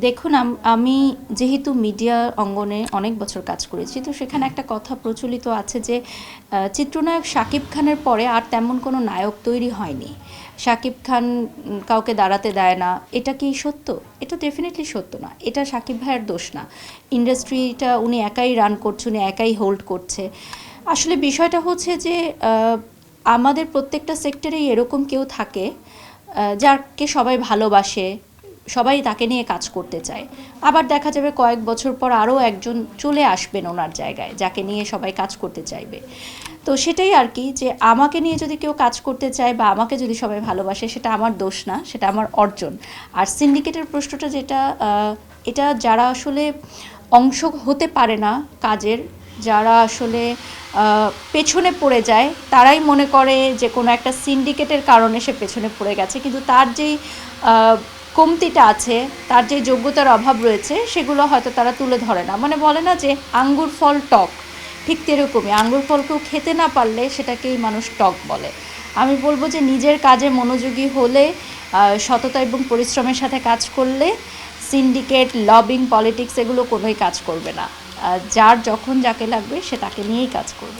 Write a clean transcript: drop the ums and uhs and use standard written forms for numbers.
দেখুন আমি যেহেতু মিডিয়া অঙ্গনে অনেক বছর কাজ করেছি, তো সেখানে একটা কথা প্রচলিত আছে যে চিত্রনায়ক শাকিব খানের পরে আর তেমন কোনো নায়ক তৈরি হয়নি। শাকিব খান কাউকে দাঁড়াতে দেয় না। এটা কি সত্য? এটা ডেফিনেটলি সত্য না। এটা শাকিব ভাইয়ের দোষ না। ইন্ডাস্ট্রিটা উনি একাই রান করছে, উনি একাই হোল্ড করছে। আসলে বিষয়টা হচ্ছে যে আমাদের প্রত্যেকটা সেক্টরেই এরকম কেউ থাকে যাকে সবাই ভালোবাসে, সবাই তাকে নিয়ে কাজ করতে চায়। আবার দেখা যাবে কয়েক বছর পর আরও একজন চলে আসবেন ওনার জায়গায়, যাকে নিয়ে সবাই কাজ করতে চাইবে। তো সেটাই আর কি, যে আমাকে নিয়ে যদি কেউ কাজ করতে চায় বা আমাকে যদি সবাই ভালোবাসে, সেটা আমার দোষ না, সেটা আমার অর্জন। আর সিন্ডিকেটের প্রশ্নটা যেটা, এটা যারা আসলে অংশ হতে পারে না কাজের, যারা আসলে পেছনে পড়ে যায়, তারাই মনে করে যে কোনো একটা সিন্ডিকেটের কারণে সে পেছনে পড়ে গেছে, কিন্তু তার যেই কমতিটা আছে, তার যে যোগ্যতার অভাব রয়েছে, সেগুলো হয়তো তারা তুলে ধরে না। মানে বলে না যে আঙ্গুর ফল টক, ঠিক সেরকমই আঙ্গুর ফলকেও খেতে না পারলে সেটাকেই মানুষ টক বলে। আমি বলবো যে নিজের কাজে মনোযোগী হলে, সততা এবং পরিশ্রমের সাথে কাজ করলে সিন্ডিকেট, লবিং, পলিটিক্স এগুলো কোনোই কাজ করবে না। যার যখন যাকে লাগবে সে তাকে নিয়েই কাজ করবে।